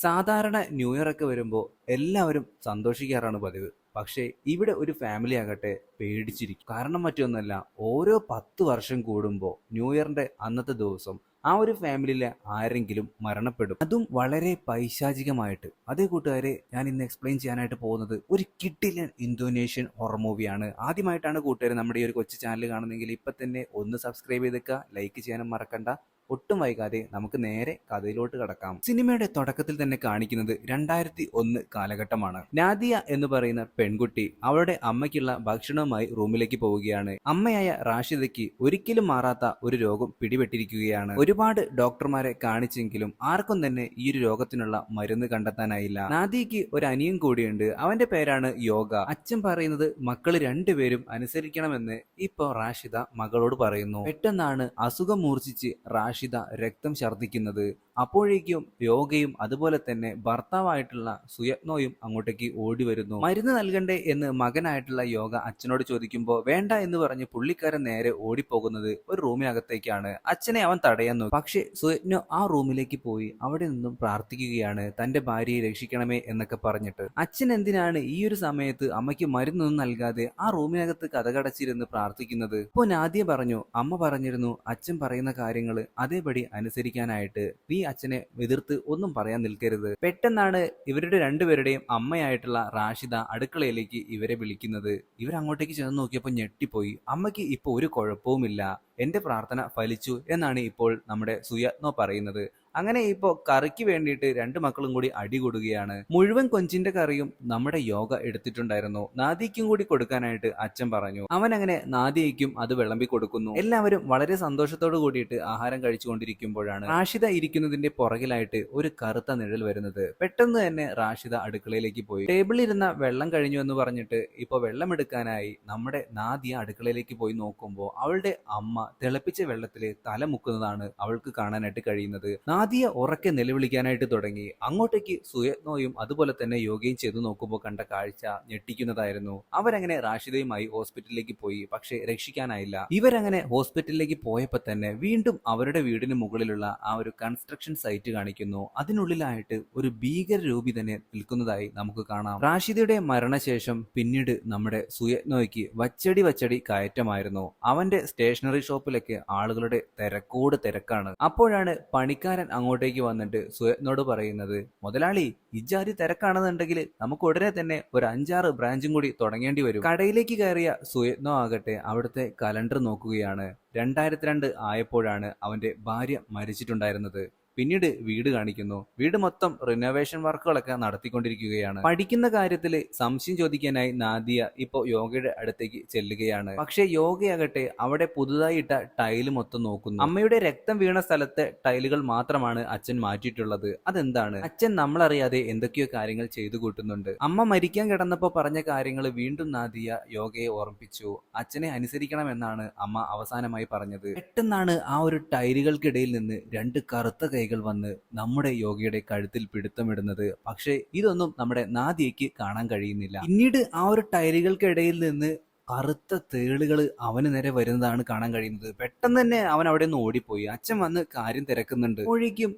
സാധാരണ new year ഒക്കെ വരുമ്പോൾ എല്ലാവരും സന്തോഷിക്കാറാണ് പതിവ്. പക്ഷേ ഇവിടെ ഒരു ഫാമിലി ആകട്ടെ പേടിച്ചിരിക്കും. കാരണം മറ്റൊന്നുമല്ല, ഓരോ 10 വർഷം കൂടുമ്പോൾ ന്യൂ ഇയറിന്റെ അന്നത്തെ ദിവസം ആ ഒരു ഫാമിലിയിലെ ആരെങ്കിലും മരണപ്പെടും. അതും വളരെ പൈശാചികമായിട്ട്. അതേ കൂട്ടുകാരെ, ഞാൻ ഇന്ന് എക്സ്പ്ലെയിൻ ചെയ്യാനായിട്ട് പോകുന്നത് ഒരു കിഡിലൻ ഇന്തോനേഷ്യൻ ഹൊറർ മൂവിയാണ്. ആദ്യമായിട്ടാണ് കൂട്ടുകാർ നമ്മുടെ ഈ ഒരു കൊച്ചു ചാനൽ കാണുന്നെങ്കിൽ ഇപ്പൊ തന്നെ ഒന്ന് സബ്സ്ക്രൈബ് ചെയ്തേക്കുക, ലൈക്ക് ചെയ്യാനും മറക്കണ്ട. ഒട്ടും വൈകാതെ നമുക്ക് നേരെ കഥയിലോട്ട് കടക്കാം. സിനിമയുടെ തുടക്കത്തിൽ തന്നെ കാണിക്കുന്നത് 2001 കാലഘട്ടമാണ്. നാദിയ എന്ന് പറയുന്ന പെൺകുട്ടി അവളുടെ അമ്മയ്ക്കുള്ള ഭക്ഷണവുമായി റൂമിലേക്ക് പോവുകയാണ്. അമ്മയായ റാഷിദയ്ക്ക് ഒരിക്കലും മാറാത്ത ഒരു രോഗം പിടിപെട്ടിരിക്കുകയാണ്. ഒരുപാട് ഡോക്ടർമാരെ കാണിച്ചെങ്കിലും ആർക്കും തന്നെ ഈ ഒരു രോഗത്തിനുള്ള മരുന്ന് കണ്ടെത്താനായില്ല. നാദിയയ്ക്ക് ഒരു അനിയൻ കൂടിയുണ്ട്. അവന്റെ പേരാണ് യോഗ. അച്ഛൻ പറയുന്നത് മക്കള് രണ്ടുപേരും അനുസരിക്കണമെന്ന് ഇപ്പൊ റാഷിദ മകളോട് പറയുന്നു. പെട്ടെന്നാണ് അസുഖം മൂർച്ഛിച്ച് റാഷിദ രക്തം ഛർദ്ദിക്കുന്നത്. അപ്പോഴേക്കും യോഗയും അതുപോലെ തന്നെ ഭർത്താവായിട്ടുള്ള സുയത്നോയും അങ്ങോട്ടേക്ക് ഓടി വരുന്നു. മരുന്ന് നൽകണ്ടേ എന്ന് മകനായിട്ടുള്ള യോഗ അച്ഛനോട് ചോദിക്കുമ്പോൾ വേണ്ട എന്ന് പറഞ്ഞ് പുള്ളിക്കാരൻ നേരെ ഓടിപ്പോകുന്നത് ഒരു റൂമിനകത്തേക്കാണ്. അച്ഛനെ അവൻ തടയാൻ നോക്കി. പക്ഷെ സുയത്നോ ആ റൂമിലേക്ക് പോയി അവിടെ നിന്നും പ്രാർത്ഥിക്കുകയാണ്, തന്റെ ഭാര്യയെ രക്ഷിക്കണമേ എന്നൊക്കെ പറഞ്ഞിട്ട്. അച്ഛൻ എന്തിനാണ് ഈ ഒരു സമയത്ത് അമ്മയ്ക്ക് മരുന്നൊന്നും നൽകാതെ ആ റൂമിനകത്ത് കഥകടച്ചിരുന്ന് പ്രാർത്ഥിക്കുന്നത്? ഇപ്പോൾ നാദിയ പറഞ്ഞു, അമ്മ പറഞ്ഞിരുന്നു അച്ഛൻ പറയുന്ന കാര്യങ്ങള് അതേപടി അനുസരിക്കാനായിട്ട്. നീ അച്ഛനെ എതിർത്ത് ഒന്നും പറയാൻ നിൽക്കരുത്. പെട്ടെന്നാണ് ഇവരുടെ രണ്ടുപേരുടെയും അമ്മയായിട്ടുള്ള റാഷിദ അടുക്കളയിലേക്ക് ഇവരെ വിളിക്കുന്നത്. ഇവരങ്ങോട്ടേക്ക് ചെന്ന് നോക്കിയപ്പോൾ ഞെട്ടിപ്പോയി. അമ്മയ്ക്ക് ഇപ്പൊ ഒരു കുഴപ്പവുമില്ല, എന്റെ പ്രാർത്ഥന ഫലിച്ചു എന്നാണ് ഇപ്പോൾ നമ്മുടെ സുയത്നോ പറയുന്നത്. അങ്ങനെ ഇപ്പോ കറിക്ക് വേണ്ടിയിട്ട് രണ്ടു മക്കളും കൂടി അടികൂടുകയാണ്. മുഴുവൻ കൊഞ്ചിന്റെ കറിയും നമ്മുടെ യോഗ എടുത്തിട്ടുണ്ടായിരുന്നു. നാദിയയ്ക്കും കൂടി കൊടുക്കാനായിട്ട് അച്ഛൻ പറഞ്ഞു. അവൻ അങ്ങനെ നാദിയയ്ക്കും അത് വിളമ്പി കൊടുക്കുന്നു. എല്ലാവരും വളരെ സന്തോഷത്തോടു കൂടിയിട്ട് ആഹാരം കഴിച്ചുകൊണ്ടിരിക്കുമ്പോഴാണ് റാഷിദ ഇരിക്കുന്നതിന്റെ പുറകിലായിട്ട് ഒരു കറുത്ത നിഴൽ വരുന്നത്. പെട്ടെന്ന് തന്നെ റാഷിദ അടുക്കളയിലേക്ക് പോയി. ടേബിളിൽ ഇരുന്ന വെള്ളം കഴിഞ്ഞു എന്ന് പറഞ്ഞിട്ട് ഇപ്പൊ വെള്ളം എടുക്കാനായി നമ്മുടെ നാദിയ അടുക്കളയിലേക്ക് പോയി നോക്കുമ്പോൾ അവളുടെ അമ്മ തിളപ്പിച്ച വെള്ളത്തിൽ തല മുക്കുന്നതാണ് അവൾക്ക് കാണാനായിട്ട് കഴിയുന്നത്. നാദിയ ഉറക്കെ നിലവിളിക്കാനായിട്ട് തുടങ്ങി. അങ്ങോട്ടേക്ക് സുയത്നോയും അതുപോലെ തന്നെ യോഗയും ചെയ്തു നോക്കുമ്പോൾ കണ്ട കാഴ്ച ഞെട്ടിക്കുന്നതായിരുന്നു. അവരങ്ങനെ റാഷിദയുമായി ഹോസ്പിറ്റലിലേക്ക് പോയി. പക്ഷെ രക്ഷിക്കാനായില്ല. ഇവരങ്ങനെ ഹോസ്പിറ്റലിലേക്ക് പോയപ്പോൾ തന്നെ വീണ്ടും അവരുടെ വീടിന് മുകളിലുള്ള ആ ഒരു കൺസ്ട്രക്ഷൻ സൈറ്റ് കാണിക്കുന്നു. അതിനുള്ളിലായിട്ട് ഒരു ഭീകര രൂപി തന്നെ നിൽക്കുന്നതായി നമുക്ക് കാണാം. റാഷിദയുടെ മരണശേഷം പിന്നീട് നമ്മുടെ സുയത്നോയ്ക്ക് വച്ചടി കയറ്റമായിരുന്നു. അവന്റെ സ്റ്റേഷനറി ഷോപ്പിലൊക്കെ ആളുകളുടെ തിരക്കോട് തിരക്കാണ്. അപ്പോഴാണ് പണിക്കാരൻ അങ്ങോട്ടേക്ക് വന്നിട്ട് സുയത്നോട് പറയുന്നത്, മുതലാളി ഇജാതി തിരക്കാണെന്നുണ്ടെങ്കിൽ നമുക്ക് ഉടനെ തന്നെ ഒരു 5-6 ബ്രാഞ്ചും കൂടി തുടങ്ങേണ്ടി വരും. കടയിലേക്ക് കയറിയ സുയത്നോ ആകട്ടെ അവിടുത്തെ കലണ്ടർ നോക്കുകയാണ്. 2002 ആയപ്പോഴാണ് അവന്റെ ഭാര്യ മരിച്ചിട്ടുണ്ടായിരുന്നത്. പിന്നീട് വീട് കാണിക്കുന്നു. വീട് മൊത്തം റിനോവേഷൻ വർക്കുകളൊക്കെ നടത്തിക്കൊണ്ടിരിക്കുകയാണ്. പഠിക്കുന്ന കാര്യത്തിൽ സംശയം ചോദിക്കാനായി നാദിയ ഇപ്പോ യോഗയുടെ അടുത്തേക്ക് ചെല്ലുകയാണ്. പക്ഷെ യോഗയാകട്ടെ അവിടെ പുതുതായി ഇട്ട ടൈല് മൊത്തം നോക്കുന്നു. അമ്മയുടെ രക്തം വീണ സ്ഥലത്തെ ടൈലുകൾ മാത്രമാണ് അച്ഛൻ മാറ്റിയിട്ടുള്ളത്. അതെന്താണ്? അച്ഛൻ നമ്മളറിയാതെ എന്തൊക്കെയോ കാര്യങ്ങൾ ചെയ്തു കൂട്ടുന്നുണ്ട്. അമ്മ മരിക്കാൻ കിടന്നപ്പോ പറഞ്ഞ കാര്യങ്ങൾ വീണ്ടും നാദിയ യോഗയെ ഓർമ്മിപ്പിച്ചു. അച്ഛനെ അനുസരിക്കണമെന്നാണ് അമ്മ അവസാനമായി പറഞ്ഞത്. പെട്ടെന്നാണ് ആ ഒരു ടൈലുകൾക്കിടയിൽ നിന്ന് രണ്ട് കറുത്ത കൈകൾ വന്ന് നമ്മുടെ യോഗയുടെ കഴുത്തിൽ പിടുത്തമിടുന്നത്. പക്ഷേ ഇതൊന്നും നമ്മുടെ നാദിയയ്ക്ക് കാണാൻ കഴിയുന്നില്ല. പിന്നീട് ആ ഒരു ടൈലുകൾക്കിടയിൽ നിന്ന് കറുത്ത തേളുകൾ അവന് നേരെ വരുന്നതാണ് കാണാൻ കഴിയുന്നത്. പെട്ടെന്ന് തന്നെ അവൻ അവിടെ നിന്ന് ഓടിപ്പോയി. അച്ഛൻ വന്ന് കാര്യം തിരക്കുന്നുണ്ട്. അപ്പോഴേക്കും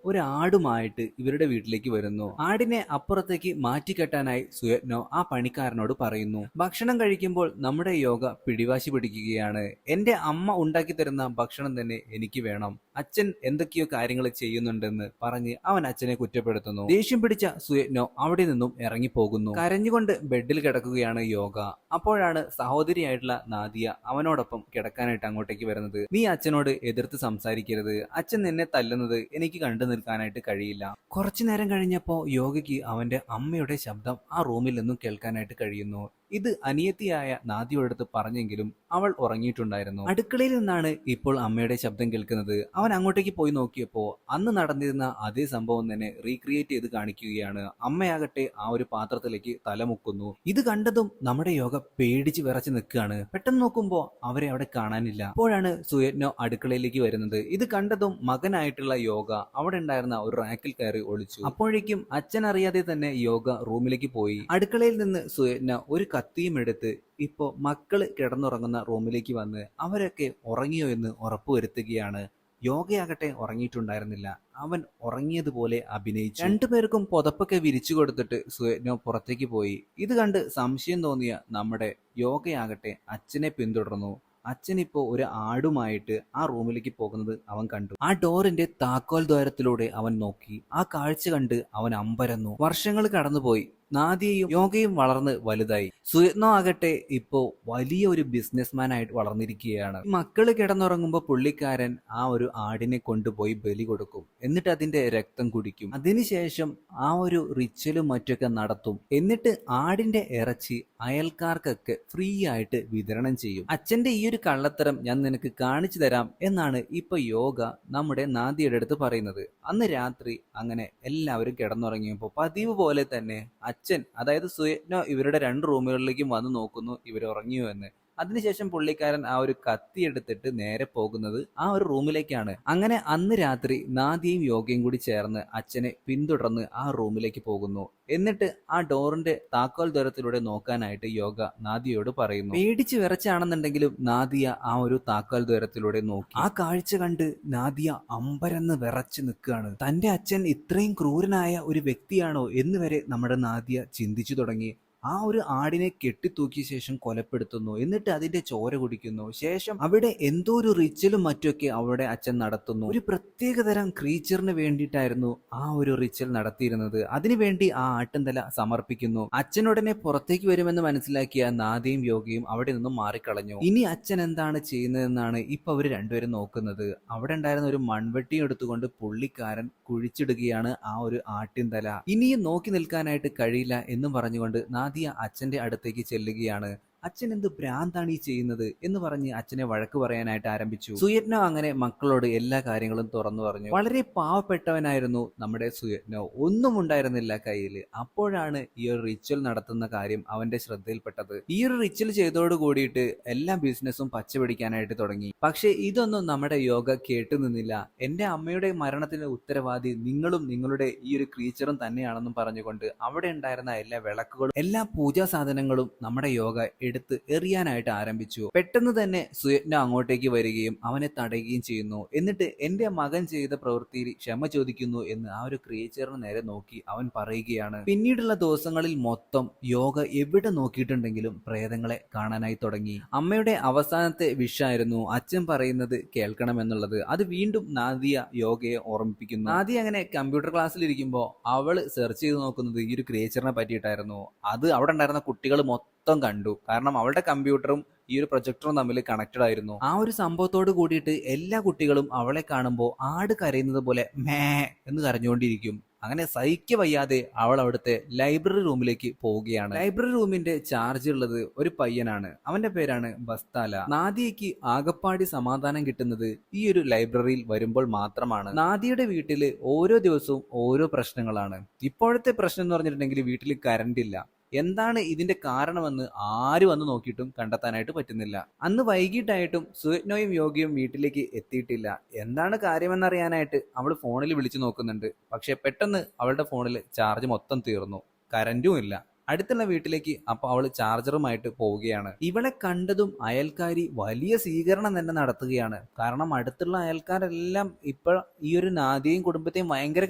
ഒരു ആടുമായിട്ട് ഇവരുടെ വീട്ടിലേക്ക് വരുന്നു. ആടിനെ അപ്പുറത്തേക്ക് മാറ്റിക്കെട്ടാനായി സുയത്നോ ആ പണിക്കാരനോട് പറയുന്നു. ഭക്ഷണം കഴിക്കുമ്പോൾ നമ്മുടെ യോഗ പിടിവാശി പിടിക്കുകയാണ്. എന്റെ അമ്മ ഉണ്ടാക്കി തരുന്ന ഭക്ഷണം തന്നെ എനിക്ക് വേണം, അച്ഛൻ എന്തൊക്കെയോ കാര്യങ്ങൾ ചെയ്യുന്നുണ്ടെന്ന് പറഞ്ഞ് അവൻ അച്ഛനെ കുറ്റപ്പെടുത്തുന്നു. ദേഷ്യം പിടിച്ച സുയത്നോ അവിടെ നിന്നും ഇറങ്ങിപ്പോകുന്നു. കരഞ്ഞുകൊണ്ട് ബെഡിൽ കിടക്കുകയാണ് യോഗ. അപ്പോഴാണ് സഹോദരിയായിട്ടുള്ള നാദിയ അവനോടൊപ്പം കിടക്കാനായിട്ട് അങ്ങോട്ടേക്ക് വരുന്നത്. നീ അച്ഛനോട് എതിർത്ത് സംസാരിക്കരുത്, അച്ഛൻ നിന്നെ തല്ലുന്നത് എനിക്ക് കണ്ടു നിൽക്കാനായിട്ട് കഴിയില്ല. കുറച്ചു നേരം കഴിഞ്ഞപ്പോ യോഗയ്ക്ക് അവന്റെ അമ്മയുടെ ശബ്ദം ആ റൂമിൽ നിന്നും കേൾക്കാനായിട്ട് കഴിയുന്നു. ഇത് അനിയത്തിയായ നാദിയോടടുത്ത് പറഞ്ഞെങ്കിലും അവൾ ഉറങ്ങിയിട്ടുണ്ടായിരുന്നു. അടുക്കളയിൽ നിന്നാണ് ഇപ്പോൾ അമ്മയുടെ ശബ്ദം കേൾക്കുന്നത്. അവൻ അങ്ങോട്ടേക്ക് പോയി നോക്കിയപ്പോ അന്ന് നടന്നിരുന്ന അതേ സംഭവം തന്നെ റീക്രിയേറ്റ് ചെയ്ത് കാണിക്കുകയാണ്. അമ്മയാകട്ടെ ആ ഒരു പാത്രത്തിലേക്ക് തലമുക്കുന്നു. ഇത് കണ്ടതും നമ്മുടെ യോഗ പേടിച്ച് വിറച്ച് നിൽക്കുകയാണ്. പെട്ടെന്ന് നോക്കുമ്പോ അവരെ അവിടെ കാണാനില്ല. അപ്പോഴാണ് സുയത്നോ അടുക്കളയിലേക്ക് വരുന്നത്. ഇത് കണ്ടതും മകനായിട്ടുള്ള യോഗ അവിടെ ഉണ്ടായിരുന്ന ഒരു റാക്കിൽ കയറി ഒളിച്ചു. അപ്പോഴേക്കും അച്ഛൻ അറിയാതെ തന്നെ യോഗ റൂമിലേക്ക് പോയി. അടുക്കളയിൽ നിന്ന് സുയത്ന ഒരു കത്തിയും എടുത്ത് ഇപ്പോ മക്കള് കിടന്നുറങ്ങുന്ന റൂമിലേക്ക് വന്ന് അവരൊക്കെ ഉറങ്ങിയോ എന്ന് ഉറപ്പുവരുത്തുകയാണ്. യോഗയാകട്ടെ ഉറങ്ങിയിട്ടുണ്ടായിരുന്നില്ല. അവൻ ഉറങ്ങിയതുപോലെ അഭിനയിച്ചു. രണ്ടുപേർക്കും പുതപ്പൊക്കെ വിരിച്ചു കൊടുത്തിട്ട് സുയജ്ഞോ പുറത്തേക്ക് പോയി. ഇത് കണ്ട് സംശയം തോന്നിയ നമ്മുടെ യോഗയാകട്ടെ അച്ഛനെ പിന്തുടർന്നു. അച്ഛനിപ്പോ ഒരു ആടുമായിട്ട് ആ റൂമിലേക്ക് പോകുന്നത് അവൻ കണ്ടു. ആ ഡോറിന്റെ താക്കോൽ ദ്വാരത്തിലൂടെ അവൻ നോക്കി. ആ കാഴ്ച കണ്ട് അവൻ അമ്പരന്നു. വർഷങ്ങൾ കടന്നുപോയി. നാദിയയും യോഗയും വളർന്ന് വലുതായി. സുയത്നോ ആകട്ടെ ഇപ്പോ വലിയ ഒരു ബിസിനസ്മാൻ ആയിട്ട് വളർന്നിരിക്കുകയാണ്. മക്കള് കിടന്നുറങ്ങുമ്പോ പുള്ളിക്കാരൻ ആ ഒരു ആടിനെ കൊണ്ടുപോയി ബലി കൊടുക്കും. എന്നിട്ട് അതിന്റെ രക്തം കുടിക്കും. അതിനുശേഷം ആ ഒരു റിച്വലും മറ്റൊക്കെ നടത്തും. എന്നിട്ട് ആടിന്റെ ഇറച്ചി അയൽക്കാർക്കൊക്കെ ഫ്രീ ആയിട്ട് വിതരണം ചെയ്യും. അച്ഛന്റെ ഈ ഒരു കള്ളത്തരം ഞാൻ നിനക്ക് കാണിച്ചു തരാം എന്നാണ് ഇപ്പൊ യോഗ നമ്മുടെ നാദിയുടെ അടുത്ത് പറയുന്നത്. അന്ന് രാത്രി അങ്ങനെ എല്ലാവരും കിടന്നുറങ്ങിയപ്പോ പതിവ് പോലെ തന്നെ അച്ഛൻ, അതായത് സുയജ്ഞോ, ഇവരുടെ 2 റൂമുകളിലേക്കും വന്ന് നോക്കുന്നു ഇവർ ഉറങ്ങിയോ എന്ന്. അതിനുശേഷം പുള്ളിക്കാരൻ ആ ഒരു കത്തി എടുത്തിട്ട് നേരെ പോകുന്നത് ആ ഒരു റൂമിലേക്കാണ്. അങ്ങനെ അന്ന് രാത്രി നാദിയും യോഗയും കൂടി ചേർന്ന് അച്ഛനെ പിന്തുടർന്ന് ആ റൂമിലേക്ക് പോകുന്നു. എന്നിട്ട് ആ ഡോറിന്റെ താക്കോൽ ദ്വാരത്തിലൂടെ നോക്കാനായിട്ട് യോഗ നാദിയോട് പറയുന്നു. പേടിച്ച് വിറച്ചാണെന്നുണ്ടെങ്കിലും നാദിയ ആ ഒരു താക്കോൽ ദ്വാരത്തിലൂടെ നോക്കി. ആ കാഴ്ച കണ്ട് നാദിയ അമ്പരന്ന് വിറച്ച് നിൽക്കുകയാണ്. തന്റെ അച്ഛൻ ഇത്രയും ക്രൂരനായ ഒരു വ്യക്തിയാണോ എന്ന് വരെ നമ്മുടെ നാദിയ ചിന്തിച്ചു തുടങ്ങി. ആ ഒരു ആടിനെ കെട്ടിത്തൂക്കിയ ശേഷം കൊലപ്പെടുത്തുന്നു. എന്നിട്ട് അതിന്റെ ചോര കുടിക്കുന്നു. ശേഷം അവിടെ എന്തോ ഒരു റിച്വലും മറ്റൊക്കെ അവിടെ അച്ഛൻ നടത്തുന്നു. ഒരു പ്രത്യേകതരം ക്രീച്ചറിന് വേണ്ടിയിട്ടായിരുന്നു ആ ഒരു റിച്വൽ നടത്തിയിരുന്നത്. അതിനുവേണ്ടി ആ ആട്ടിൻതല സമർപ്പിക്കുന്നു. അച്ഛനുടനെ പുറത്തേക്ക് വരുമെന്ന് മനസ്സിലാക്കിയ നാദിയും യോഗയും അവിടെ നിന്നും മാറിക്കളഞ്ഞു. ഇനി അച്ഛൻ എന്താണ് ചെയ്യുന്നതെന്നാണ് ഇപ്പൊ അവര് രണ്ടുപേരും നോക്കുന്നത്. അവിടെ ഉണ്ടായിരുന്ന ഒരു മൺവെട്ടി എടുത്തുകൊണ്ട് പുള്ളിക്കാരൻ കുഴിച്ചിടുകയാണ് ആ ഒരു ആട്ടിൻതല. ഇനിയും നോക്കി നിൽക്കാനായിട്ട് കഴിയില്ല എന്നും പറഞ്ഞുകൊണ്ട് നാദിയ അച്ഛന്റെ അടുത്തേക്ക് ചെല്ലുകയാണ്. അച്ഛൻ എന്ത് ഭ്രാന്താണ് ഈ ചെയ്യുന്നത് എന്ന് പറഞ്ഞ് അച്ഛനെ വഴക്ക് പറയാനായിട്ട് ആരംഭിച്ചു. സുയജ്ഞോ അങ്ങനെ മക്കളോട് എല്ലാ കാര്യങ്ങളും തുറന്നു പറഞ്ഞു. വളരെ പാവപ്പെട്ടവനായിരുന്നു നമ്മുടെ സുയജ്ഞോ. ഒന്നും ഉണ്ടായിരുന്നില്ല കയ്യില്. അപ്പോഴാണ് ഈ ഒരു റിച്വൽ നടത്തുന്ന കാര്യം അവന്റെ ശ്രദ്ധയിൽപ്പെട്ടത്. ഈ ഒരു റിച്വൽ ചെയ്തോട് കൂടിയിട്ട് എല്ലാ ബിസിനസ്സും പച്ചപിടിക്കാനായിട്ട് തുടങ്ങി. പക്ഷെ ഇതൊന്നും നമ്മുടെ യോഗ കേട്ടു നിന്നില്ല. എന്റെ അമ്മയുടെ മരണത്തിന് ഉത്തരവാദി നിങ്ങളും നിങ്ങളുടെ ഈ ഒരു ക്രീച്ചറും തന്നെയാണെന്നും പറഞ്ഞുകൊണ്ട് അവിടെ ഉണ്ടായിരുന്ന എല്ലാ വിളക്കുകളും എല്ലാ പൂജാ സാധനങ്ങളും നമ്മുടെ യോഗ എടുത്ത് എറിയാനായിട്ട് ആരംഭിച്ചു. പെട്ടെന്ന് തന്നെ സുയജ്ഞ അങ്ങോട്ടേക്ക് വരികയും അവനെ തടയുകയും ചെയ്യുന്നു. എന്നിട്ട് എന്റെ മകൻ ചെയ്ത പ്രവൃത്തിയിൽ ക്ഷമ ചോദിക്കുന്നു എന്ന് ആ ഒരു ക്രിയേച്ചറിന് നേരെ നോക്കി അവൻ പറയുകയാണ്. പിന്നീടുള്ള ദിവസങ്ങളിൽ മൊത്തം യോഗ എവിടെ നോക്കിയിട്ടുണ്ടെങ്കിലും പ്രേതങ്ങളെ കാണാനായി തുടങ്ങി. അമ്മയുടെ അവസാനത്തെ വിഷായിരുന്നു അച്ഛൻ പറയുന്നത് കേൾക്കണമെന്നുള്ളത്. അത് വീണ്ടും നാദിയ യോഗയെ ഓർമ്മിപ്പിക്കുന്നു. നാദിയ അങ്ങനെ കമ്പ്യൂട്ടർ ക്ലാസ്സിലിരിക്കുമ്പോ അവള് സെർച്ച് ചെയ്ത് നോക്കുന്നത് ഈ ഒരു ക്രിയേച്ചറിനെ പറ്റിയിട്ടായിരുന്നു. അത് അവിടെ ഉണ്ടായിരുന്ന കുട്ടികൾ മൊത്തം കണ്ടു. കാരണം അവളുടെ കമ്പ്യൂട്ടറും ഈ ഒരു പ്രൊജക്ടറും തമ്മിൽ കണക്റ്റഡ് ആയിരുന്നു. ആ ഒരു സംഭവത്തോട് കൂടിയിട്ട് എല്ലാ കുട്ടികളും അവളെ കാണുമ്പോൾ ആട് കരയുന്നത് പോലെ മേ എന്ന് കരഞ്ഞുകൊണ്ടിരിക്കും. അങ്ങനെ സഹിക്ക വയ്യാതെ അവൾ അവിടുത്തെ ലൈബ്രറി റൂമിലേക്ക് പോവുകയാണ്. ലൈബ്രറി റൂമിന്റെ ചാർജ് ഉള്ളത് ഒരു പയ്യനാണ്. അവന്റെ പേരാണ് ബസ്താല. നാദിയയ്ക്ക് ആകപ്പാടി സമാധാനം കിട്ടുന്നത് ഈ ഒരു ലൈബ്രറിയിൽ വരുമ്പോൾ മാത്രമാണ്. നാദിയുടെ വീട്ടില് ഓരോ ദിവസവും ഓരോ പ്രശ്നങ്ങളാണ്. ഇപ്പോഴത്തെ പ്രശ്നം എന്ന് പറഞ്ഞിട്ടുണ്ടെങ്കിൽ വീട്ടിൽ കറണ്ട് ഇല്ല. എന്താണ് ഇതിന്റെ കാരണമെന്ന് ആര് വന്ന് നോക്കിയിട്ടും കണ്ടെത്താനായിട്ട് പറ്റുന്നില്ല. അന്ന് വൈകിട്ടായിട്ടും സുയജ്ഞോയും യോഗയും വീട്ടിലേക്ക് എത്തിയിട്ടില്ല. എന്താണ് കാര്യമെന്നറിയാനായിട്ട് അവൾ ഫോണിൽ വിളിച്ചു നോക്കുന്നുണ്ട്. പക്ഷെ പെട്ടെന്ന് അവളുടെ ഫോണിൽ ചാർജ് മൊത്തം തീർന്നു. കറന്റും ഇല്ല. അടുത്തുള്ള വീട്ടിലേക്ക് അപ്പൊ അവള് ചാർജറുമായിട്ട് പോവുകയാണ്. ഇവളെ കണ്ടതും അയൽക്കാരി വലിയ സ്വീകരണം തന്നെ നടത്തുകയാണ്. കാരണം അടുത്തുള്ള അയൽക്കാരെല്ലാം ഇപ്പൊ ഈ ഒരു നാദിയെയും കുടുംബത്തെയും ഭയങ്കര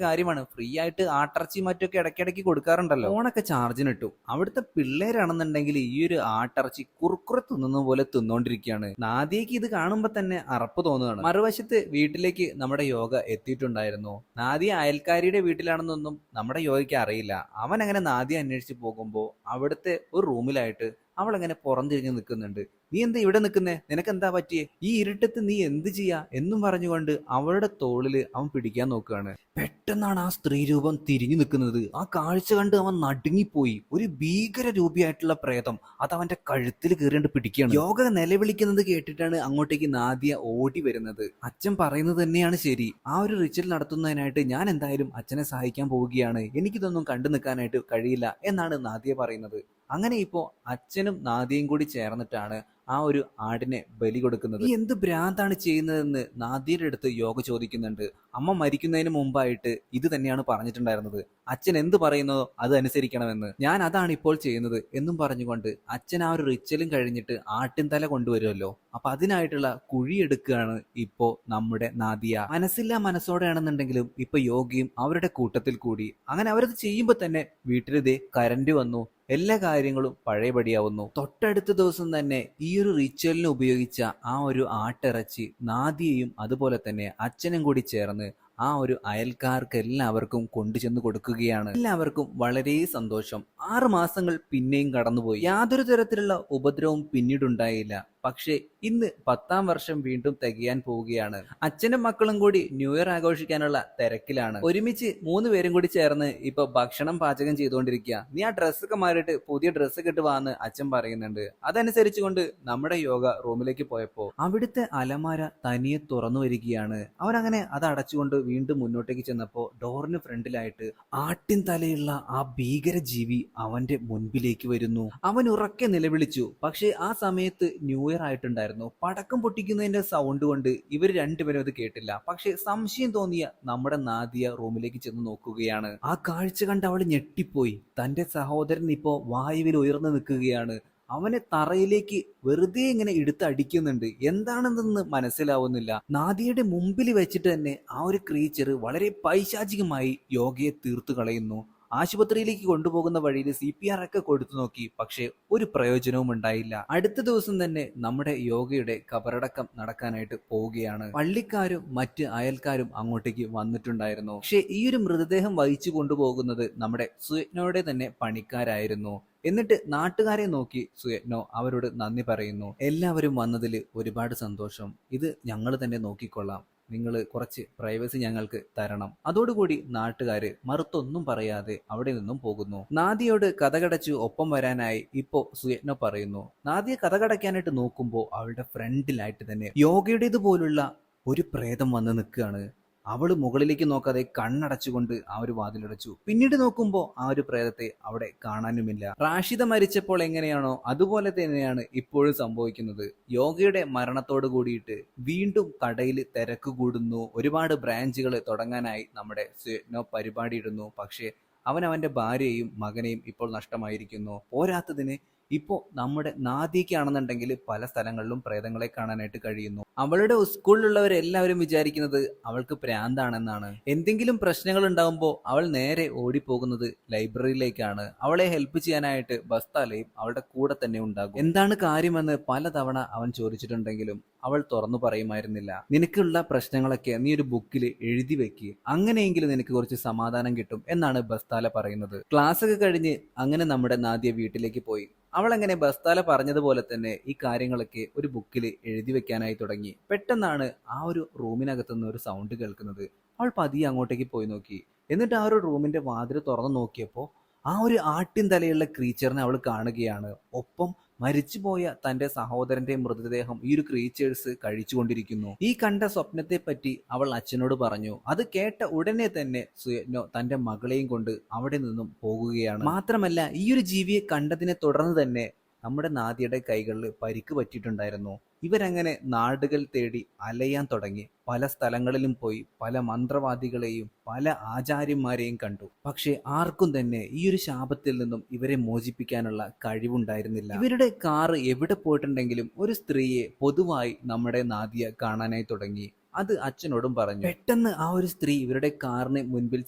കാര്യമാണ്. ഫ്രീ ആയിട്ട് ആട്ടിറച്ചി മറ്റൊക്കെ ഇടയ്ക്കിടയ്ക്ക് കൊടുക്കാറുണ്ടല്ലോ. ഫോണൊക്കെ ചാർജിനിട്ടു. അവിടുത്തെ പിള്ളേരാണെന്നുണ്ടെങ്കിൽ ഈ ഒരു ആട്ടിറച്ചി കുറുക്കുറെ തിന്നുന്ന പോലെ തിന്നോണ്ടിരിക്കുകയാണ്. നാദിയക്ക് ഇത് കാണുമ്പോ തന്നെ അറപ്പ് തോന്നുകയാണ്. മറുവശത്ത് വീട്ടിലേക്ക് നമ്മുടെ യോഗ എത്തിയിട്ടുണ്ടായിരുന്നു. നാദിയ അയൽക്കാരിയുടെ വീട്ടിലാണെന്നൊന്നും നമ്മുടെ യോഗയ്ക്ക് അറിയില്ല. അവൻ അങ്ങനെ നാദിയ അന്വേഷിച്ച് പോകും. അവിടുത്തെ ഒരു റൂമിലായിട്ട് അവൾ അങ്ങനെ പുറംതിരിഞ്ഞ് നിൽക്കുന്നുണ്ട്. നീ എന്താ ഇവിടെ നിൽക്കുന്നേ? നിനക്ക് എന്താ പറ്റിയേ? ഈ ഇരുട്ടത്ത് നീ എന്ത് ചെയ്യാ എന്നും പറഞ്ഞുകൊണ്ട് അവളുടെ തോളില് അവൻ പിടിക്കാൻ നോക്കുകയാണ്. പെട്ടെന്നാണ് ആ സ്ത്രീ രൂപം തിരിഞ്ഞു നിൽക്കുന്നത്. ആ കാഴ്ച കണ്ട് അവൻ നടുങ്ങിപ്പോയി. ഒരു ഭീകര രൂപിയായിട്ടുള്ള പ്രേതം അത് അവന്റെ കഴുത്തിൽ കയറിയിട്ട് പിടിക്കുകയാണ്. യോഗ നിലവിളിക്കുന്നത് കേട്ടിട്ടാണ് അങ്ങോട്ടേക്ക് നാദിയ ഓടി വരുന്നത്. അച്ഛൻ പറയുന്നത് തന്നെയാണ് ശരി. ആ ഒരു റിച്വൽ നടത്തുന്നതിനായിട്ട് ഞാൻ എന്തായാലും അച്ഛനെ സഹായിക്കാൻ പോവുകയാണ്. എനിക്കിതൊന്നും കണ്ടു നിൽക്കാനായിട്ട് കഴിയില്ല എന്നാണ് നാദിയ പറയുന്നത്. അങ്ങനെ ഇപ്പോ അച്ഛനും നാദിയയും കൂടി ചേർന്നിട്ടാണ് ആ ഒരു ആടിനെ ബലി കൊടുക്കുന്നത്. ഈ എന്ത് ഭ്രാന്താണ് ചെയ്യുന്നതെന്ന് നാദിയുടെ അടുത്ത് യോഗ ചോദിക്കുന്നുണ്ട്. അമ്മ മരിക്കുന്നതിന് മുമ്പായിട്ട് ഇത് തന്നെയാണ് പറഞ്ഞിട്ടുണ്ടായിരുന്നത്. അച്ഛൻ എന്ത് പറയുന്നതോ അത് അനുസരിക്കണമെന്ന്. ഞാൻ അതാണ് ഇപ്പോൾ ചെയ്യുന്നത് എന്നും പറഞ്ഞുകൊണ്ട് അച്ഛൻ ആ ഒരു റിച്വലും കഴിഞ്ഞിട്ട് ആട്ടിൻതല കൊണ്ടുവരുമല്ലോ. അപ്പൊ അതിനായിട്ടുള്ള കുഴിയെടുക്കുകയാണ് ഇപ്പോ നമ്മുടെ നാദിയ. മനസ്സില്ലാ മനസ്സോടെയാണെന്നുണ്ടെങ്കിലും ഇപ്പൊ യോഗയും അവരുടെ കൂട്ടത്തിൽ കൂടി. അങ്ങനെ അവരത് ചെയ്യുമ്പോൾ തന്നെ വീട്ടിലിതേ കരണ്ട് വന്നു. എല്ലാ കാര്യങ്ങളും പഴയപടിയാവുന്നു. തൊട്ടടുത്ത ദിവസം തന്നെ ഈ ഒരു റിച്വലിന് ഉപയോഗിച്ച ആ ഒരു ആട്ടിറച്ചി നാദിയയും അതുപോലെ തന്നെ അച്ഛനും കൂടി ചേർന്ന് ആ ഒരു അയൽക്കാർക്ക് എല്ലാവർക്കും കൊണ്ടുചെന്ന് കൊടുക്കുകയാണ്. എല്ലാവർക്കും വളരെ സന്തോഷം. 6 മാസങ്ങൾ പിന്നെയും കടന്നുപോയി. യാതൊരു തരത്തിലുള്ള ഉപദ്രവവും പിന്നീടുണ്ടായില്ല. പക്ഷേ ഇന്ന് 10ാം വർഷം വീണ്ടും തികയാൻ പോവുകയാണ്. അച്ഛനും മക്കളും കൂടി ന്യൂ ഇയർ ആഘോഷിക്കാനുള്ള തിരക്കിലാണ്. ഒരുമിച്ച് 3 പേരും കൂടി ചേർന്ന് ഇപ്പൊ ഭക്ഷണം പാചകം ചെയ്തുകൊണ്ടിരിക്കുക. നീ ആ ഡ്രസ്സൊക്കെ മാറിയിട്ട് പുതിയ ഡ്രസ്സൊക്കെ ഇട്ട് വാന്ന് അച്ഛൻ പറയുന്നുണ്ട്. അതനുസരിച്ചുകൊണ്ട് നമ്മുടെ യോഗ റൂമിലേക്ക് പോയപ്പോ അവിടുത്തെ അലമാര തനിയെ തുറന്നു വരികയാണ്. അവരങ്ങനെ അത് അടച്ചുകൊണ്ട് വീണ്ടും മുന്നോട്ടേക്ക് ചെന്നപ്പോ ഡോറിന് ഫ്രണ്ടിലായിട്ട് ആട്ടിൻ തലയുള്ള ആ ഭീകര ജീവി അവന്റെ മുൻപിലേക്ക് വരുന്നു. അവൻ ഉറക്കെ നിലവിളിച്ചു. പക്ഷെ ആ സമയത്ത് ന്യൂ ഇയർ ആയിട്ടുണ്ടായിരുന്നു. പടക്കം പൊട്ടിക്കുന്നതിന്റെ സൗണ്ട് കൊണ്ട് ഇവർ രണ്ടുപേരും അത് കേട്ടില്ല. പക്ഷെ സംശയം തോന്നിയ നമ്മുടെ നാദിയ റൂമിലേക്ക് ചെന്ന് നോക്കുകയാണ്. ആ കാഴ്ച കണ്ട് അവൾ ഞെട്ടിപ്പോയി. തന്റെ സഹോദരൻ ഇപ്പോ വായുവിൽ ഉയർന്നു നിൽക്കുകയാണ്. അവനെ തറയിലേക്ക് വെറുതെ ഇങ്ങനെ എടുത്ത് അടിക്കുന്നുണ്ട്. എന്താണെന്ന് മനസ്സിലാവുന്നില്ല. നാദിയുടെ മുമ്പിൽ വെച്ചിട്ട് തന്നെ ആ ഒരു ക്രീച്ചർ വളരെ പൈശാചികമായി യോഗയെ തീർത്തു കളയുന്നു. ആശുപത്രിയിലേക്ക് കൊണ്ടുപോകുന്ന വഴിയിൽ CPR ഒക്കെ കൊടുത്തു നോക്കി. പക്ഷെ ഒരു പ്രയോജനവും ഉണ്ടായില്ല. അടുത്ത ദിവസം തന്നെ നമ്മുടെ യോഗയുടെ കബറടക്കം നടക്കാനായിട്ട് പോവുകയാണ്. പള്ളിക്കാരും മറ്റ് അയൽക്കാരും അങ്ങോട്ടേക്ക് വന്നിട്ടുണ്ടായിരുന്നു. പക്ഷെ ഈ ഒരു മൃതദേഹം വഹിച്ചു കൊണ്ടുപോകുന്നത് നമ്മുടെ സുയജ്ഞയുടെ തന്നെ പണിക്കാരായിരുന്നു. എന്നിട്ട് നാട്ടുകാരെ നോക്കി സുയജ്ഞോ അവരോട് നന്ദി പറയുന്നു. എല്ലാവരും വന്നതിൽ ഒരുപാട് സന്തോഷം. ഇത് ഞങ്ങൾ തന്നെ നോക്കിക്കൊള്ളാം. നിങ്ങൾ കുറച്ച് പ്രൈവസി ഞങ്ങൾക്ക് തരണം. അതോടുകൂടി നാട്ടുകാര് മറുത്തൊന്നും പറയാതെ അവിടെ നിന്നും പോകുന്നു. നാദിയോട് കഥകടച്ചു ഒപ്പം വരാനായി ഇപ്പോ സുയജ്ഞ പറയുന്നു. നാദിയ കഥകടയ്ക്കാനായിട്ട് നോക്കുമ്പോൾ അവളുടെ ഫ്രണ്ടിലായിട്ട് തന്നെ യോഗയുടേതുപോലുള്ള ഒരു പ്രേതം വന്ന് നിൽക്കുകയാണ്. അവള് മുകളിലേക്ക് നോക്കാതെ കണ്ണടച്ചുകൊണ്ട് ആ ഒരു വാതിലടച്ചു. പിന്നീട് നോക്കുമ്പോൾ ആ ഒരു പ്രേതത്തെ അവിടെ കാണാനുമില്ല. റാഷിദ മരിച്ചപ്പോൾ എങ്ങനെയാണോ അതുപോലെ തന്നെയാണ് ഇപ്പോഴും സംഭവിക്കുന്നത്. യോഗയുടെ മരണത്തോട് കൂടിയിട്ട് വീണ്ടും കടയിൽ തിരക്ക് കൂടുന്നു. ഒരുപാട് ബ്രാഞ്ചുകൾ തുടങ്ങാനായി നമ്മുടെ സുയജ്ഞ പരിപാടി ഇടുന്നു. പക്ഷേ അവന്റെ ഭാര്യയെയും മകനെയും ഇപ്പോൾ നഷ്ടമായിരിക്കുന്നു. പോരാത്തതിന് ഇപ്പോ നമ്മുടെ നാദിക്കാണെന്നുണ്ടെങ്കിൽ പല സ്ഥലങ്ങളിലും പ്രേതങ്ങളെ കാണാനായിട്ട് കഴിയുന്നു. അവളുടെ സ്കൂളിലുള്ളവരെല്ലാവരും വിചാരിക്കുന്നത് അവൾക്ക് പ്രാന്താണെന്നാണ്. എന്തെങ്കിലും പ്രശ്നങ്ങൾ ഉണ്ടാകുമ്പോൾ അവൾ നേരെ ഓടിപ്പോകുന്നത് ലൈബ്രറിയിലേക്കാണ്. അവളെ ഹെൽപ്പ് ചെയ്യാനായിട്ട് ബസ്താലയും അവളുടെ കൂടെ തന്നെ ഉണ്ടാകും. എന്താണ് കാര്യമെന്ന് പലതവണ അവൻ ചോദിച്ചിട്ടുണ്ടെങ്കിലും അവൾ തുറന്നു പറയുമായിരുന്നില്ല. നിനക്കുള്ള പ്രശ്നങ്ങളൊക്കെ നീ ഒരു ബുക്കിൽ എഴുതി വെക്ക്, അങ്ങനെയെങ്കിലും നിനക്ക് കുറച്ച് സമാധാനം കിട്ടും എന്നാണ് ബസ്താല പറയുന്നത്. ക്ലാസ് ഒക്കെ കഴിഞ്ഞ് അങ്ങനെ നമ്മുടെ നാദിയ വീട്ടിലേക്ക് പോയി. അവൾ അങ്ങനെ ബസ്താല പറഞ്ഞതുപോലെ തന്നെ ഈ കാര്യങ്ങളൊക്കെ ഒരു ബുക്കിൽ എഴുതി വെക്കാനായി തുടങ്ങി. പെട്ടെന്നാണ് ആ ഒരു റൂമിനകത്തുനിന്ന് ഒരു സൗണ്ട് കേൾക്കുന്നത്. അവൾ പതിയെ അങ്ങോട്ടേക്ക് പോയി നോക്കി. എന്നിട്ട് ആ ഒരു റൂമിന്റെ വാതിൽ തുറന്നു നോക്കിയപ്പോൾ ആ ഒരു ആട്ടിൻ തലയുള്ള ക്രീച്ചറിനെ അവൾ കാണുകയാണ്. ഒപ്പം മരിച്ചുപോയ തന്റെ സഹോദരന്റെ മൃതദേഹം ഈ ഒരു ക്രീച്ചേഴ്സ് കഴിച്ചുകൊണ്ടിരിക്കുന്നു. ഈ കണ്ട സ്വപ്നത്തെ പറ്റി അവൾ അച്ഛനോട് പറഞ്ഞു. അത് കേട്ട ഉടനെ തന്നെ സുയജ്ഞോ തന്റെ മകളെയും കൊണ്ട് അവിടെ നിന്നും പോകുകയാണ്. മാത്രമല്ല ഈ ഒരു ജീവിയെ കണ്ടതിനെ തുടർന്ന് തന്നെ നമ്മുടെ നാദിയുടെ കൈകളിൽ പരിക്ക് പറ്റിയിട്ടുണ്ടായിരുന്നു. ഇവരങ്ങനെ നാടുകൾ തേടി അലയാൻ തുടങ്ങി. പല സ്ഥലങ്ങളിലും പോയി പല മന്ത്രവാദികളെയും പല ആചാര്യന്മാരെയും കണ്ടു. പക്ഷെ ആർക്കും തന്നെ ഈ ഒരു ശാപത്തിൽ നിന്നും ഇവരെ മോചിപ്പിക്കാനുള്ള കഴിവുണ്ടായിരുന്നില്ല. ഇവരുടെ കാറ് എവിടെ പോയിട്ടുണ്ടെങ്കിലും ഒരു സ്ത്രീയെ പൊതുവായി നമ്മുടെ നാദിയ കാണാനായി തുടങ്ങി. അത് അച്ഛനോടും പറഞ്ഞു. പെട്ടെന്ന് ആ ഒരു സ്ത്രീ ഇവരുടെ കാറിന് മുൻപിൽ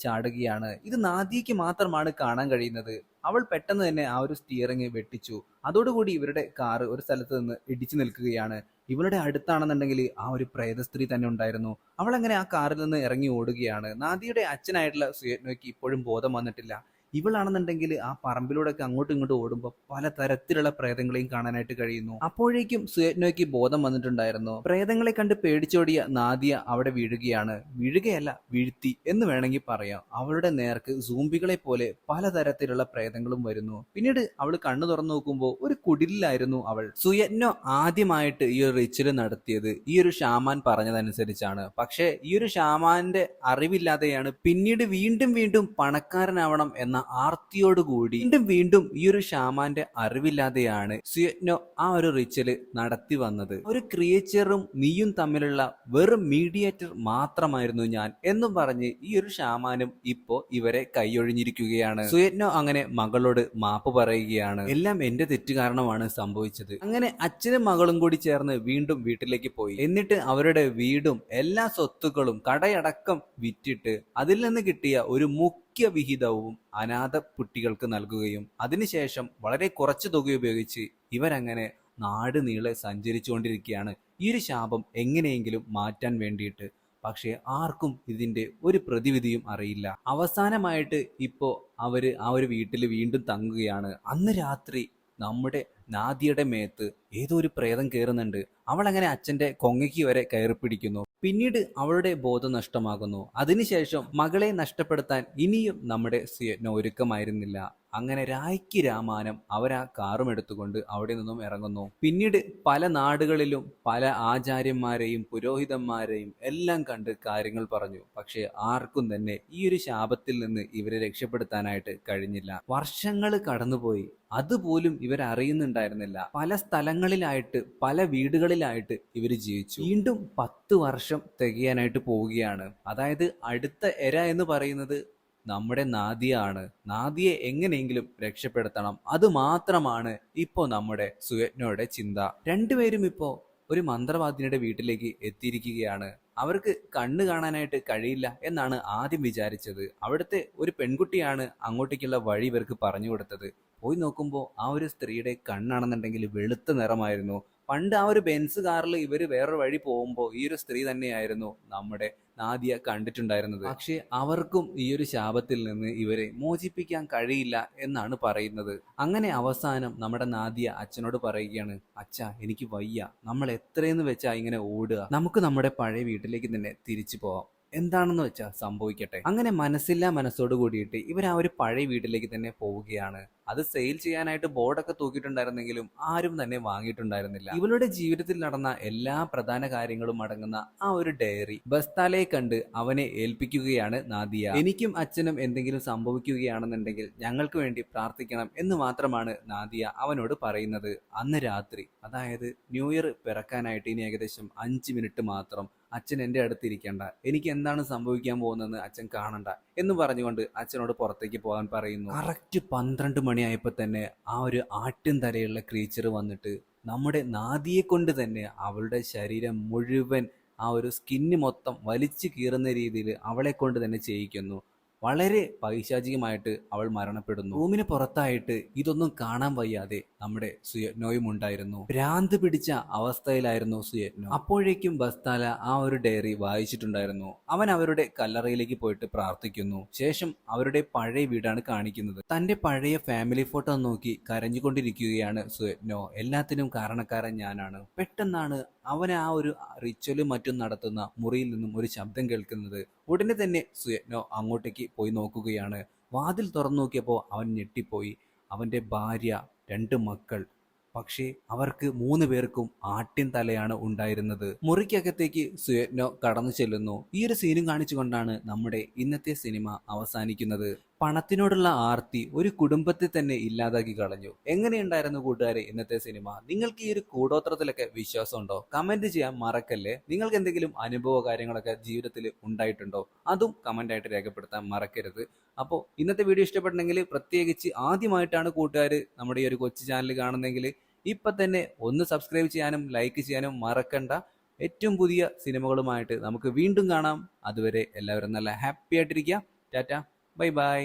ചാടുകയാണ്. ഇത് നാദിയയ്ക്ക് മാത്രമാണ് കാണാൻ കഴിയുന്നത്. അവൾ പെട്ടെന്ന് തന്നെ ആ ഒരു സ്റ്റിയറിംഗ് വെട്ടിച്ചു. അതോടുകൂടി ഇവരുടെ കാറ് ഒരു സ്ഥലത്ത് നിന്ന് ഇടിച്ചു നിൽക്കുകയാണ്. ഇവളുടെ അടുത്താണെന്നുണ്ടെങ്കിൽ ആ ഒരു പ്രേത സ്ത്രീ തന്നെ ഉണ്ടായിരുന്നു. അവൾ അങ്ങനെ ആ കാറിൽ നിന്ന് ഇറങ്ങി ഓടുകയാണ്. നാദിയുടെ അച്ഛനായിട്ടുള്ള സുയജ്ഞയ്ക്ക് ഇപ്പോഴും ബോധം വന്നിട്ടില്ല. ഇവളാണെന്നുണ്ടെങ്കിൽ ആ പറമ്പിലൂടെയൊക്കെ അങ്ങോട്ടും ഇങ്ങോട്ടും ഓടുമ്പോൾ പല തരത്തിലുള്ള പ്രേതങ്ങളെയും കാണാനായിട്ട് കഴിയുന്നു. അപ്പോഴേക്കും സുയജ്ഞയ്ക്ക് ബോധം വന്നിട്ടുണ്ടായിരുന്നു. പ്രേതങ്ങളെ കണ്ട് പേടിച്ചോടിയ നാദിയ അവിടെ വീഴുകയാണ്. വീഴുകയല്ല, വീഴ്ത്തി എന്ന് വേണമെങ്കിൽ പറയാം. അവളുടെ നേർക്ക് സൂംബികളെ പോലെ പലതരത്തിലുള്ള പ്രേതങ്ങളും വരുന്നു. പിന്നീട് അവൾ കണ്ണു തുറന്നു നോക്കുമ്പോൾ ഒരു കുടിലായിരുന്നു അവൾ. സുയജ്ഞ ആദ്യമായിട്ട് ഈ ഒരു റിച്വൽ നടത്തിയത് ഈ ഒരു ഷാമാൻ പറഞ്ഞതനുസരിച്ചാണ്. പക്ഷേ ഈ ഒരു ഷാമാന്റെ അറിവില്ലാതെയാണ് പിന്നീട് വീണ്ടും വീണ്ടും പണക്കാരനാവണം എന്ന ആർത്തിയോടുകൂടി വീണ്ടും വീണ്ടും ഈ ഒരു ഷാമാന്റെ അറിവില്ലാതെയാണ് സുയറ്റ്നോ ആ ഒരു റിച്വല് നടത്തി വന്നത്. ഒരു ക്രിയേച്ചറും നീയും തമ്മിലുള്ള വെറും മീഡിയേറ്റർ മാത്രമായിരുന്നു ഞാൻ എന്നും പറഞ്ഞ് ഈ ഒരു ഷാമാനും ഇപ്പോ ഇവരെ കൈയൊഴിഞ്ഞിരിക്കുകയാണ്. സുയറ്റ്നോ അങ്ങനെ മകളോട് മാപ്പ് പറയുകയാണ്. എല്ലാം എന്റെ തെറ്റ് കാരണമാണ് സംഭവിച്ചത്. അങ്ങനെ അച്ഛനും മകളും കൂടി ചേർന്ന് വീണ്ടും വീട്ടിലേക്ക് പോയി. എന്നിട്ട് അവരുടെ വീടും എല്ലാ സ്വത്തുക്കളും കടയടക്കം വിറ്റിട്ട് അതിൽ നിന്ന് കിട്ടിയ ഒരു മുഖ്യ വിഹിതവും അനാഥ കുട്ടികൾക്ക് നൽകുകയും അതിനുശേഷം വളരെ കുറച്ച് തുക ഉപയോഗിച്ച് ഇവരങ്ങനെ നാട് നീളെ സഞ്ചരിച്ചുകൊണ്ടിരിക്കുകയാണ് ഈ ഒരു ശാപം എങ്ങനെയെങ്കിലും മാറ്റാൻ വേണ്ടിയിട്ട്. പക്ഷെ ആർക്കും ഇതിന്റെ ഒരു പ്രതിവിധിയും അറിയില്ല. അവസാനമായിട്ട് ഇപ്പോ അവര് ആ ഒരു വീട്ടിൽ വീണ്ടും തങ്ങുകയാണ്. അന്ന് രാത്രി നമ്മുടെ നാദിയുടെ മേത്ത് ഏതോ ഒരു പ്രേതം കയറുന്നുണ്ട്. അവൾ അങ്ങനെ അച്ഛന്റെ കൊങ്ങയ്ക്ക് വരെ കയറി പിടിക്കുന്നു. പിന്നീട് അവളുടെ ബോധം നഷ്ടമാകുന്നു. അതിനുശേഷം മകളെ നഷ്ടപ്പെടുത്താൻ ഇനിയും നമ്മുടെ സുയറ്റ്നോ ഒരുക്കമായിരുന്നില്ല. അങ്ങനെ രായ്ക്ക് രാമാനം അവർ ആ കാറും എടുത്തുകൊണ്ട് അവിടെ നിന്നും ഇറങ്ങുന്നു. പിന്നീട് പല നാടുകളിലും പല ആചാര്യന്മാരെയും പുരോഹിതന്മാരെയും എല്ലാം കണ്ട് കാര്യങ്ങൾ പറഞ്ഞു. പക്ഷെ ആർക്കും തന്നെ ഈ ഒരു ശാപത്തിൽ നിന്ന് ഇവരെ രക്ഷപ്പെടുത്താനായിട്ട് കഴിഞ്ഞില്ല. വർഷങ്ങൾ കടന്നുപോയി, അതുപോലും ഇവരറിയുന്നുണ്ടായിരുന്നില്ല. പല സ്ഥലങ്ങളിലായിട്ട് പല വീടുകളിലായിട്ട് ഇവർ ജീവിച്ചു. വീണ്ടും 10 വർഷം തികയാനായിട്ട് പോവുകയാണ്. അതായത് അടുത്ത എര എന്ന് പറയുന്നത് നമ്മുടെ നാദിയ ആണ്. നാദിയെ എങ്ങനെയെങ്കിലും രക്ഷപ്പെടുത്തണം, അത് മാത്രമാണ് ഇപ്പോൾ നമ്മുടെ സുയറ്റ്നോയുടെ ചിന്ത. രണ്ടുപേരും ഇപ്പോൾ ഒരു മന്ത്രവാദിനിയുടെ വീട്ടിലേക്ക് എത്തിയിരിക്കുകയാണ്. അവർക്ക് കണ്ണ് കാണാനായിട്ട് കഴിയില്ല എന്നാണ് ആദ്യം വിചാരിച്ചത്. അവിടുത്തെ ഒരു പെൺകുട്ടിയാണ് അങ്ങോട്ടേക്കുള്ള വഴി ഇവർക്ക് പറഞ്ഞു കൊടുത്തത്. പോയി നോക്കുമ്പോൾ ആ ഒരു സ്ത്രീയുടെ കണ്ണാണെന്നുണ്ടെങ്കിൽ വെളുത്ത നിറമായിരുന്നു. പണ്ട് ആ ഒരു ബെൻസ് കാറിൽ ഇവർ വേറൊരു വഴി പോകുമ്പോൾ ഈ ഒരു സ്ത്രീ തന്നെയായിരുന്നു നമ്മുടെ നാദിയ കണ്ടിട്ടുണ്ടായിരുന്നത്. പക്ഷെ അവർക്കും ഈ ഒരു ശാപത്തിൽ നിന്ന് ഇവരെ മോചിപ്പിക്കാൻ കഴിയില്ല എന്നാണ് പറയുന്നത്. അങ്ങനെ അവസാനം നമ്മുടെ നാദിയ അച്ഛനോട് പറയുകയാണ്, അച്ഛാ എനിക്ക് വയ്യ, നമ്മൾ എത്രയെന്ന് വെച്ചാ ഇങ്ങനെ ഓടുക, നമുക്ക് നമ്മുടെ പഴയ വീട്ടിലേക്ക് തന്നെ തിരിച്ചു പോവാം, എന്താണെന്ന് വെച്ചാൽ സംഭവിക്കട്ടെ. അങ്ങനെ മനസ്സില്ലാ മനസ്സോട് കൂടിയിട്ട് ഇവർ ആ ഒരു പഴയ വീട്ടിലേക്ക് തന്നെ പോവുകയാണ്. അത് സെയിൽ ചെയ്യാനായിട്ട് ബോർഡൊക്കെ തൂക്കിയിട്ടുണ്ടായിരുന്നെങ്കിലും ആരും തന്നെ വാങ്ങിയിട്ടുണ്ടായിരുന്നില്ല. ഇവളുടെ ജീവിതത്തിൽ നടന്ന എല്ലാ പ്രധാന കാര്യങ്ങളും അടങ്ങുന്ന ആ ഒരു ഡയറി ബസ്താലയെ കണ്ട് അവനെ ഏൽപ്പിക്കുകയാണ് നാദിയ. എനിക്കും അച്ഛനും എന്തെങ്കിലും സംഭവിക്കുകയാണെന്നുണ്ടെങ്കിൽ ഞങ്ങൾക്ക് വേണ്ടി പ്രാർത്ഥിക്കണം എന്ന് മാത്രമാണ് നാദിയ അവനോട് പറയുന്നത്. അന്ന് രാത്രി, അതായത് ന്യൂ ഇയർ പിറക്കാനായിട്ട് ഇനി ഏകദേശം 5 മിനിറ്റ് മാത്രം, അച്ഛൻ എൻ്റെ അടുത്തിരിക്കേണ്ട, എനിക്ക് എന്താണ് സംഭവിക്കാൻ പോകുന്നതെന്ന് അച്ഛൻ കാണണ്ട എന്ന് പറഞ്ഞുകൊണ്ട് അച്ഛനോട് പുറത്തേക്ക് പോകാൻ പറയുന്നു. കറക്റ്റ് 12 മണിയായപ്പോൾ തന്നെ ആ ഒരു ആട്ടിൻ തലയുള്ള ക്രീച്ചർ വന്നിട്ട് നമ്മുടെ നാദിയെ കൊണ്ട് തന്നെ അവളുടെ ശരീരം മുഴുവൻ ആ ഒരു സ്കിന്ന് മൊത്തം വലിച്ചു കീറുന്ന രീതിയിൽ അവളെ കൊണ്ട് തന്നെ ചെയ്യിക്കുന്നു. വളരെ പൈശാചികമായിട്ട് അവൾ മരണപ്പെടുന്നു. റൂമിന് പുറത്തായിട്ട് ഇതൊന്നും കാണാൻ വയ്യാതെ നമ്മുടെ സുയറ്റ്നോയും ഉണ്ടായിരുന്നു. ഭ്രാന്ത് പിടിച്ച അവസ്ഥയിലായിരുന്നു സുയറ്റ്നോ. അപ്പോഴേക്കും ബസ്താല ആ ഒരു ഡയറി വായിച്ചിട്ടുണ്ടായിരുന്നു. അവൻ അവരുടെ കല്ലറയിലേക്ക് പോയിട്ട് പ്രാർത്ഥിക്കുന്നു. ശേഷം അവരുടെ പഴയ വീടാണ് കാണിക്കുന്നത്. തന്റെ പഴയ ഫാമിലി ഫോട്ടോ നോക്കി കരഞ്ഞുകൊണ്ടിരിക്കുകയാണ് സുയറ്റ്നോ. എല്ലാത്തിനും കാരണക്കാരൻ ഞാനാണ്. പെട്ടെന്നാണ് അവൻ ആ ഒരു റിച്വലും മറ്റും നടത്തുന്ന മുറിയിൽ നിന്നും ഒരു ശബ്ദം കേൾക്കുന്നത്. ഉടനെ തന്നെ സുയറ്റ്നോ അങ്ങോട്ടേക്ക് പോയി നോക്കുകയാണ്. വാതിൽ തുറന്നു നോക്കിയപ്പോൾ അവൻ ഞെട്ടിപ്പോയി. അവന്റെ ഭാര്യ, 2 മക്കൾ, പക്ഷേ അവർക്ക് 3 പേർക്കും ആട്ടിൻ തലയാണ് ഉണ്ടായിരുന്നത്. മുറിക്കകത്തേക്ക് സുയറ്റ്നോ കടന്നു ചെല്ലുന്നു. ഈ ഒരു സീനും കാണിച്ചുകൊണ്ടാണ് നമ്മുടെ ഇന്നത്തെ സിനിമ അവസാനിക്കുന്നത്. പണത്തിനോടുള്ള ആർത്തി ഒരു കുടുംബത്തെ തന്നെ ഇല്ലാതാക്കി കളഞ്ഞു. എങ്ങനെയുണ്ടായിരുന്നു കൂട്ടുകാരെ ഇന്നത്തെ സിനിമ? നിങ്ങൾക്ക് ഈ ഒരു കൂടോത്രത്തിലൊക്കെ വിശ്വാസമുണ്ടോ? കമന്റ് ചെയ്യാൻ മറക്കല്ലേ. നിങ്ങൾക്ക് എന്തെങ്കിലും അനുഭവ കാര്യങ്ങളൊക്കെ ജീവിതത്തിൽ ഉണ്ടായിട്ടുണ്ടോ? അതും കമന്റ് ആയിട്ട് രേഖപ്പെടുത്താൻ മറക്കരുത്. അപ്പോൾ ഇന്നത്തെ വീഡിയോ ഇഷ്ടപ്പെട്ടെങ്കിൽ, പ്രത്യേകിച്ച് ആദ്യമായിട്ടാണ് കൂട്ടുകാർ നമ്മുടെ ഈ ഒരു കൊച്ചു ചാനൽ കാണുന്നെങ്കിൽ ഇപ്പം തന്നെ ഒന്ന് സബ്സ്ക്രൈബ് ചെയ്യാനും ലൈക്ക് ചെയ്യാനും മറക്കണ്ട. ഏറ്റവും പുതിയ സിനിമകളുമായിട്ട് നമുക്ക് വീണ്ടും കാണാം. അതുവരെ എല്ലാവരും നല്ല ഹാപ്പി ആയിട്ടിരിക്കുക. Tata, bye bye.